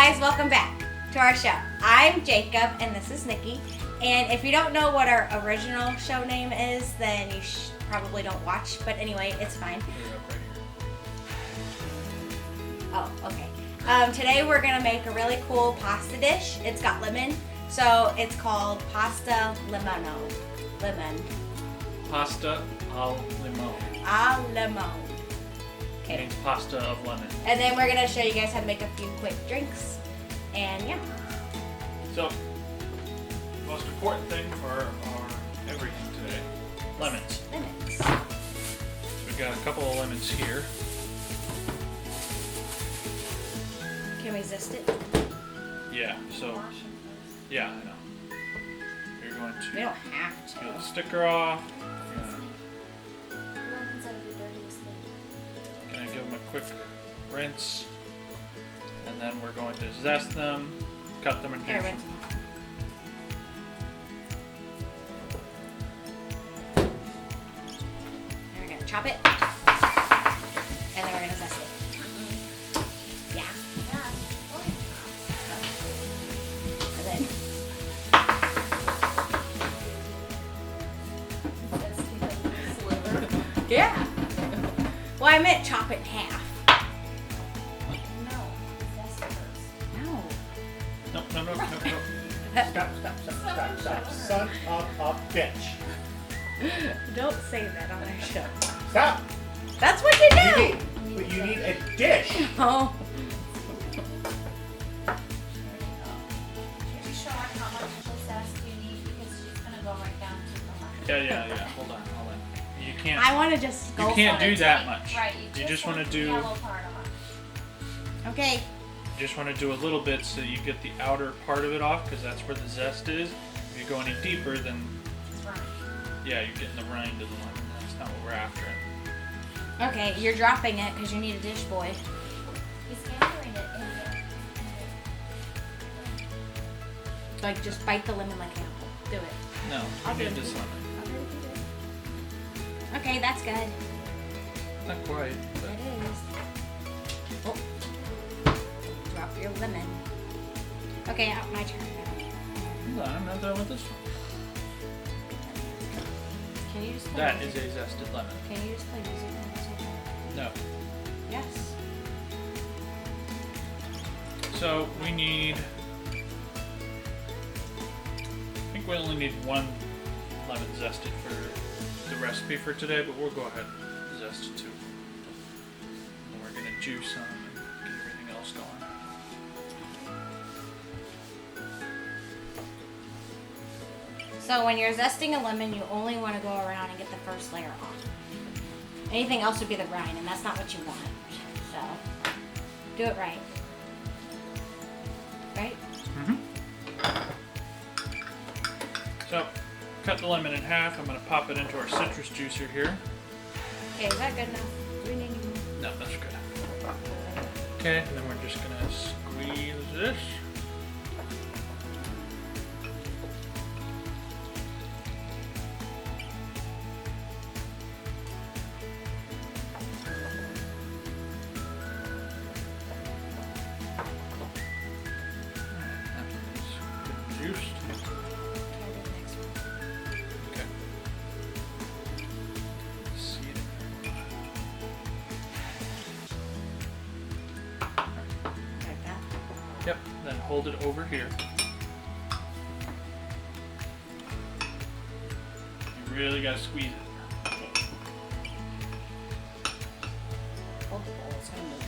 guys, welcome back to our show. I'm Jacob and this is Nikki. And if you don't know what our original show name is, then you probably don't watch. But anyway, it's fine. Oh, okay. Today we're going to make a really cool pasta dish. It's got lemon, so it's called pasta limano. Lemon. Pasta al limone. Al limone. Okay. Means pasta of lemon. And then we're going to show you guys how to make a few quick drinks. And yeah. So, the most important thing for our everything today, lemons. Lemons. So we've got a couple of lemons here. Can we zest it? Yeah, so, yeah, I know. You're going to We don't have to. peel the sticker off. Gonna give them a quick rinse. And then we're going to zest them, cut them in Here, half. rinse. And we're going to chop it. And then we're going to zest it. Yeah. And then. Yeah. Well, I meant chop it in half. No. No. Stop. Son of a bitch. Don't say that on our show. Stop. That's what you do. You need a dish. Oh. Did you show her how much zest you need? Because she's gonna go right down to the lemon. Yeah. Hold on. You can't. I want to just go. You can't for it. do that much. Right. You just want to the do. yellow part of it. Okay. You just want to do a little bit so you get the outer part of it off, because that's where the zest is. If you go any deeper, then It's right. yeah, you're getting the rind of the lemon. That's not what we're after. Okay, you're dropping it because you need a dish boy. He's gathering it in there. Like, just bite the lemon like an apple. Do it. No, I'll you do need it. this lemon. Okay, that's good. Not quite. But It is. Oh. Drop your lemon. Okay, my turn. hold on, I'm not done with this one. Can you just play That music? is a zested lemon. Can you just play music when it's okay? No. Yes. So we need. I think we only need one lemon zested for the recipe for today, but we'll go ahead and zest it too. And we're gonna juice them and get everything else going. So when you're zesting a lemon, you only want to go around and get the first layer off. Anything else would be the rind, and that's not what you want. So, do it right. Right? So, cut the lemon in half. I'm gonna pop it into our citrus juicer here. Okay, is that good enough? Do we need any more? No, that's good. Okay, and then we're just gonna squeeze this. Juiced. Try the next one. Okay. See it. Like that. Yep. Then hold it over here. You really gotta squeeze it. Hold the bowl, it's gonna move.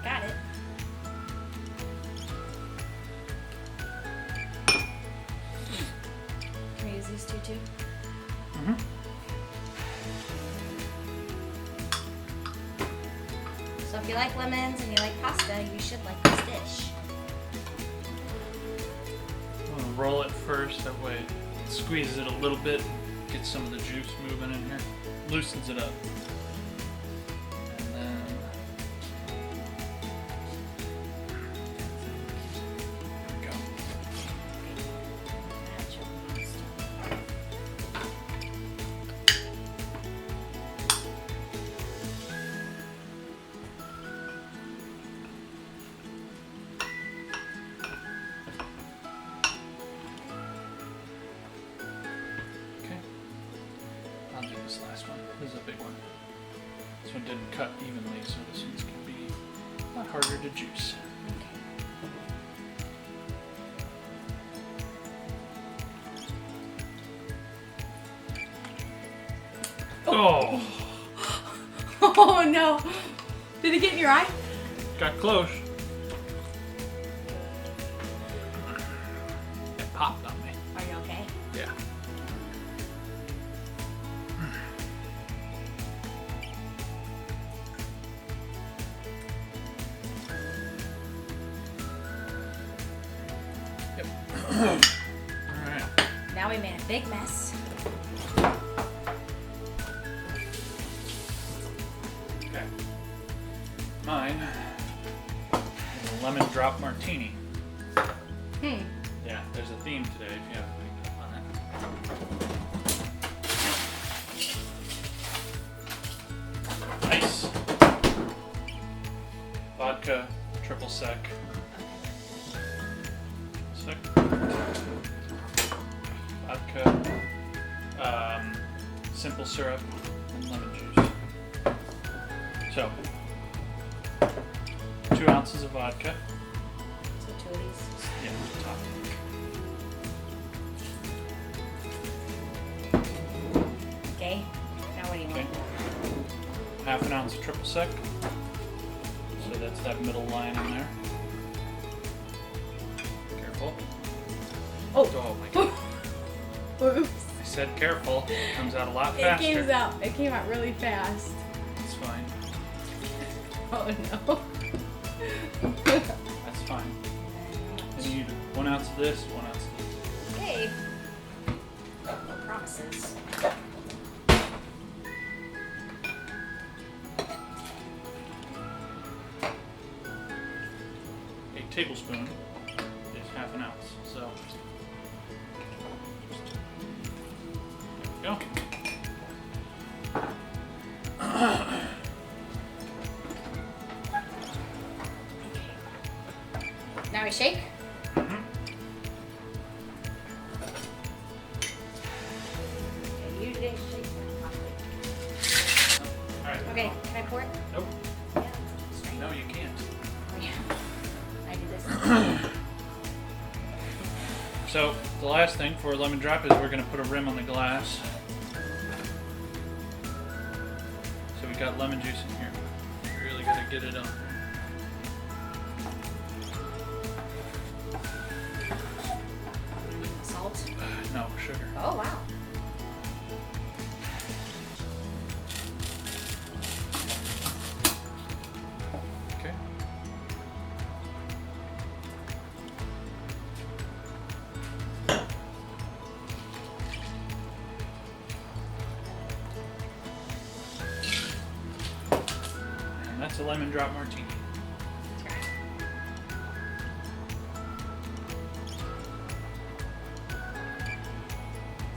Got it. Can we use these two too? So if you like lemons and you like pasta, you should like this dish. I'm gonna roll it first, that way it squeezes it a little bit, gets some of the juice moving in here, loosens it up. And then there we go. this last one. This is a big one. This one didn't cut evenly, so this one's going to be a lot harder to juice. Oh! Oh no! Did it get in your eye? Got close. It popped on me. Are you okay? Yeah. Yep. Alright. Now we made a big mess. Okay. Mine is a lemon drop martini. Yeah, there's a theme today if you haven't picked up on it. Nice. Vodka, triple sec. Vodka, simple syrup, and lemon juice. So, 2 ounces of vodka. So 2 of these. Yeah, top. Okay. Now what do you Okay. want? Half an ounce of triple sec. So that's that middle line in there. Careful. Oh my god. Oops. I said careful. It comes out a lot It faster. came out really fast. It's fine. Oh no. That's fine. You need 1 ounce of this, 1 ounce of this. Okay. No promises. A tablespoon is half an ounce. So there we go. Now we shake. Mm-hmm. Okay, you didn't shake that properly. Alright. Okay, can I pour it? Nope. Yeah. Straight. No, you can't. Oh, yeah. I do this. So the last thing for lemon drop is we're going to put a rim on the glass. So we got lemon juice in here. You really got to get it on. Salt. No, sugar. Oh wow. Okay. And that's a lemon drop martini. Is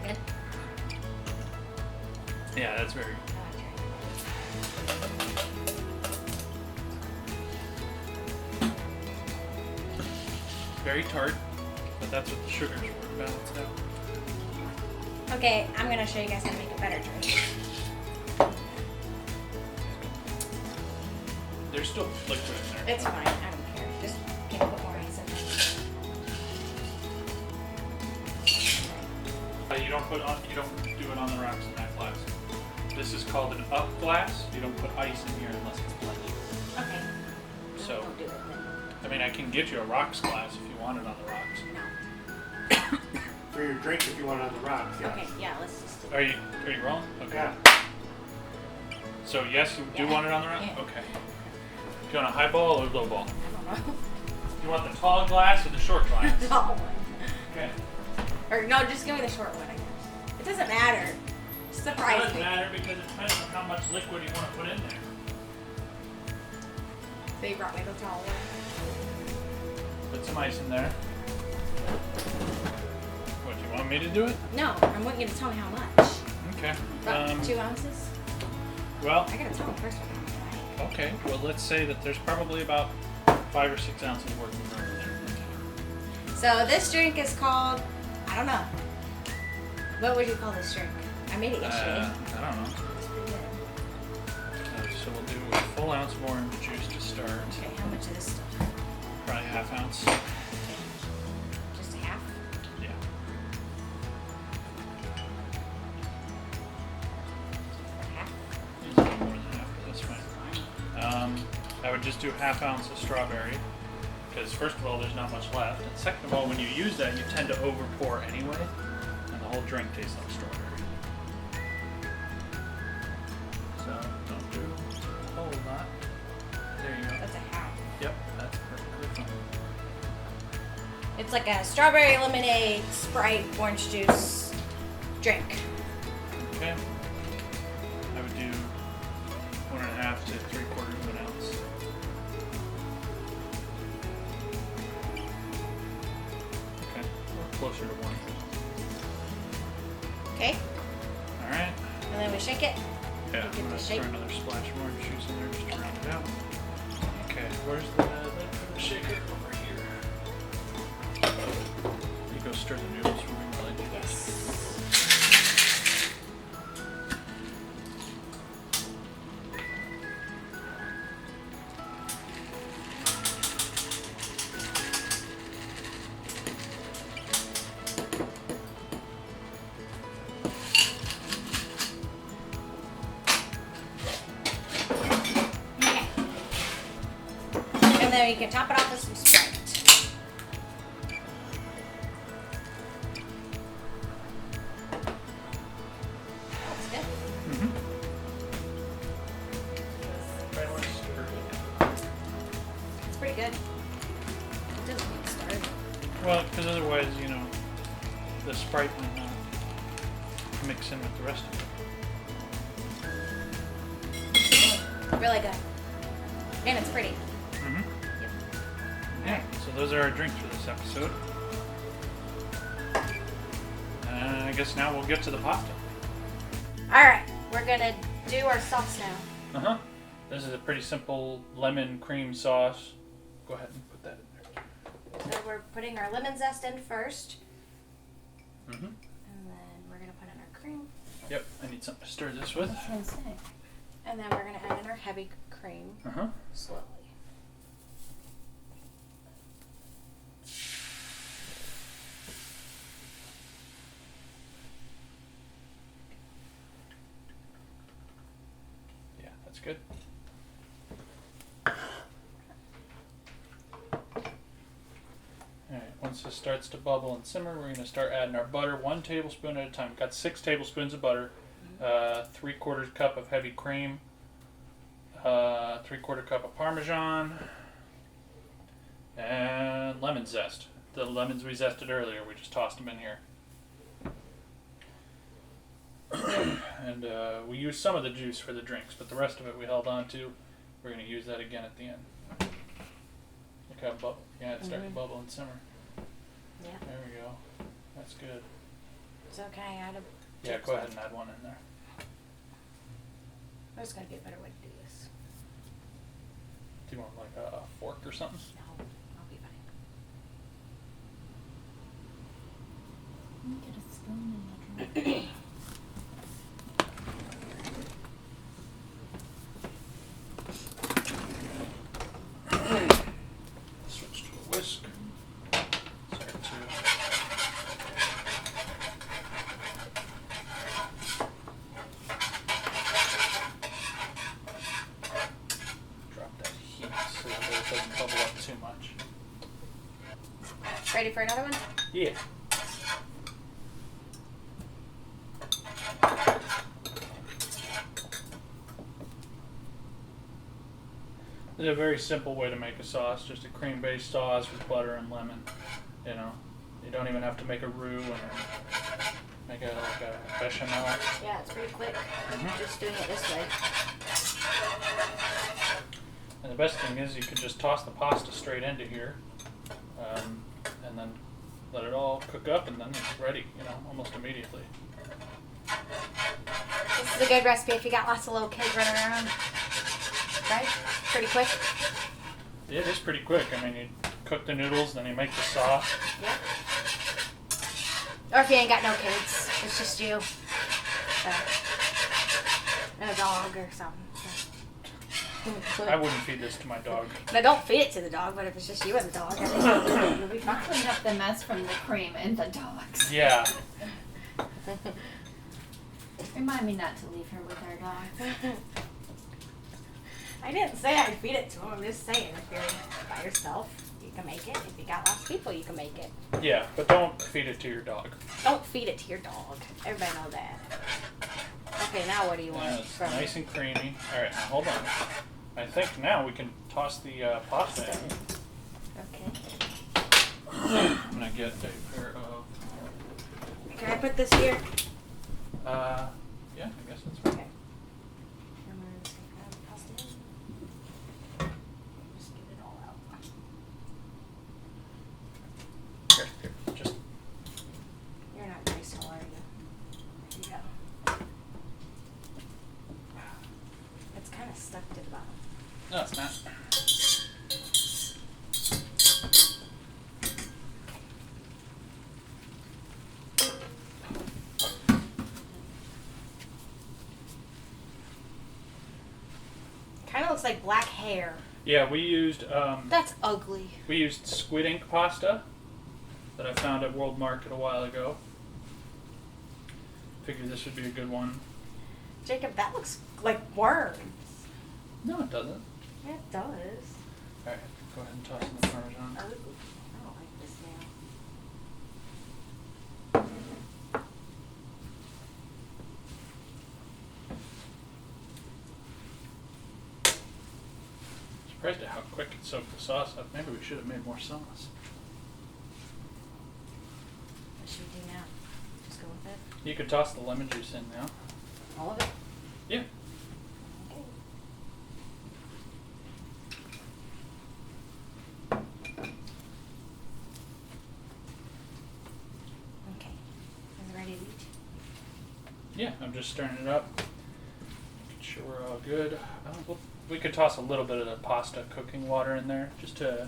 it good? Yeah, that's very good. Very tart, but that's what the sugars were balanced out. Okay, I'm gonna show you guys how to make a better drink. There's still liquid in there. It's fine, I don't care. Just can put more ice in there. You don't do it on the rocks in that glass. This is called an up glass. You don't put ice in here unless it's blended. Okay. So, Don't do it then. I mean, I can get you a rocks glass if you want it on the rocks. No. For your drink if you want it on the rocks, yes. Okay, yeah, let's just do it. Are you rolling? Okay. Yeah. So yes, you do Yeah. want it on the rocks? Yeah. Okay. Do you want a high ball or low ball? I don't know. You want the tall glass or the short glass? Tall one. Okay. Or no, just give me the short one, I guess. It doesn't matter. It Surprise doesn't me. matter because it depends on how much liquid you want to put in there. So you brought me the tall one. Put some ice in there. What, you want me to do it? No, I want you to tell me how much. Okay. About 2 ounces? Well, I gotta tell them first what I'm gonna okay. Well, let's say that there's probably about 5 or 6 ounces worth of rum in there. So this drink is called, I don't know. What would you call this drink? I made it yesterday. I don't know. It's pretty good. So we'll do a full ounce of orange juice to start. Okay, how much of this stuff? Probably half ounce. Okay. Just a half? Yeah. Half? It's a little more than half, but that's fine. I would just do half ounce of strawberry. Because first of all, there's not much left. And second of all, when you use that, you tend to over pour anyway. And the whole drink tastes like strawberry. So don't do a whole lot. There you go. That's a half. Yep, that's perfectly fine. It's like a strawberry lemonade, Sprite, orange juice drink. Okay. I would do 1.5 to 3/4 of an ounce. Okay, or closer to 1. Okay? All right. And then we shake it. Yeah, You I'm get gonna the shake. throw another splash of orange juice in there just to round it out. Okay, where's the lid for the shaker? Over here. You go stir the noodles for me while I do that. Okay. And then you can top it off with some Sprite. That's good. Mm-hmm. Right where it's stirred. It's pretty good. It doesn't get started. Well, because otherwise, the Sprite might not mix in with the rest of it. Really good. And it's pretty. Mm-hmm. Yep. Yeah, so those are our drinks for this episode. I guess now we'll get to the pasta. Alright, we're gonna do our sauce now. Uh-huh. This is a pretty simple lemon cream sauce. Go ahead and put that in there. So we're putting our lemon zest in first. Mm-hmm. And then we're gonna put in our cream. Yep, I need something to stir this with. And then we're gonna add in our heavy cream Uh-huh. slowly. Yeah, that's good. Alright, once this starts to bubble and simmer, we're going to start adding our butter 1 tablespoon at a time. We've got 6 tablespoons of butter, 3/4 cup of heavy cream, 3/4 cup of Parmesan, and lemon zest. The lemons we zested earlier, we just tossed them in here. And we used some of the juice for the drinks, but the rest of it we held on to. We're going to use that again at the end. Look how it's starting to bubble and simmer. Yeah. There we go. That's good. So can I add a... Yeah, go ahead and add one in there. I just gotta get a better way to do this. Do you want like a fork or something? No, I'll be fine. Get a spoon in the drawer. Switch to a whisk. Start to drop that heat so that it doesn't bubble up too much. Ready for another one? Yeah. It's a very simple way to make a sauce, just a cream-based sauce with butter and lemon. You don't even have to make a roux and make a bechamel. Yeah, it's pretty quick. Mhm. Just doing it this way. And the best thing is you can just toss the pasta straight into here, and then let it all cook up, and then it's ready. Almost immediately. This is a good recipe if you got lots of little kids running around. Right? Pretty quick. It is pretty quick. I mean, you cook the noodles, then you make the sauce. Yep. Or if you ain't got no kids, it's just you. So. And a dog or something. So. I wouldn't feed this to my dog. Now, don't feed it to the dog, but if it's just you and the dog, I think you'll be fine. Clean up the mess from the cream and the dogs. Yeah. Remind me not to leave her with our dog. I didn't say I'd feed it to him. I'm just saying, if you're by yourself, you can make it. If you got lots of people, you can make it. Yeah, but don't feed it to your dog. Don't feed it to your dog. Everybody know that. Okay, now what do you want? Yeah, it's from nice and creamy. All right, now hold on. I think now we can toss the pasta in. Okay. I'm gonna get a pair of. Can I put this here? Yeah, I guess that's fine. Okay. I'm gonna just grab the pasta in. Just get it all out. Here, just. You're not graceful, are you? There you go. It's kind of stuck to the bottom. No, it's not. Kind of looks like black hair. Yeah, we used That's ugly. squid ink pasta that I found at World Market a while ago. Figured this would be a good one. Jacob, that looks like worms. No, it doesn't. Yeah, it does. All right, go ahead and toss in the Parmesan. I don't like this now. Surprised at how quick it soaked the sauce up. Maybe we should have made more sauce. What should we do now? Just go with it? You could toss the lemon juice in now. All of it? Yeah. Okay. Okay. Is it ready to eat? Yeah, I'm just stirring it up. Making sure we're all good. We could toss a little bit of the pasta cooking water in there just to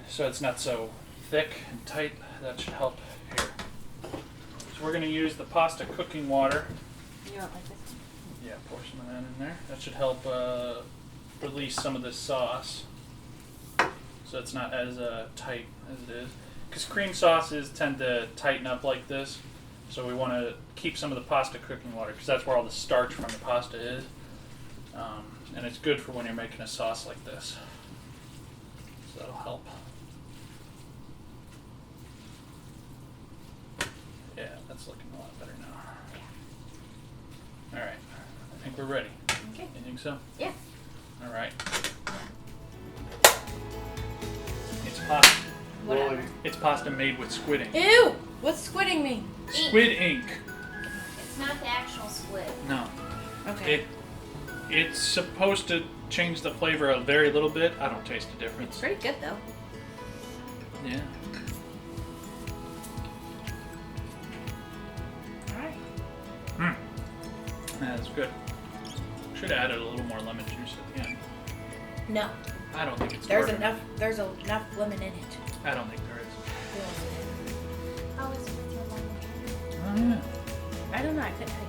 so it's not so thick and tight. That should help here. So we're going to use the pasta cooking water. You don't like this? Yeah, pour some of that in there. That should help release some of this sauce so it's not as tight as it is. Because cream sauces tend to tighten up like this, so we want to keep some of the pasta cooking water because that's where all the starch from the pasta is. And it's good for when you're making a sauce like this. So that'll help. Yeah, that's looking a lot better now. Alright, I think we're ready. Okay. You think so? Yeah. Alright. It's pasta. Whatever. It's pasta made with squid ink. Ew! What's squidding mean? Squid ink. It's not the actual squid. No. Okay. It's supposed to change the flavor a very little bit. I don't taste the It's difference. pretty good though. Yeah. Alright. Mm. That's good. Should have added a little more lemon juice at the end. No. I don't think it's There's worth it. enough lemon in it. I don't think there is. How is it with your lemon? Oh yeah. I don't know, I couldn't tell you.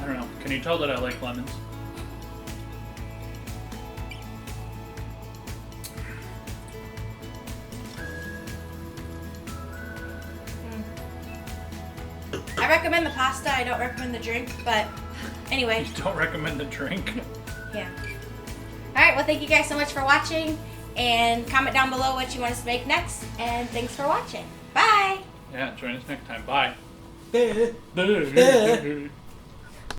I don't know. Can you tell that I like lemons? I recommend the pasta, I don't recommend the drink, but anyway. You don't recommend the drink? Yeah. Alright, well thank you guys so much for watching, and comment down below what you want us to make next, and thanks for watching. Bye! Yeah, join us next time. Bye.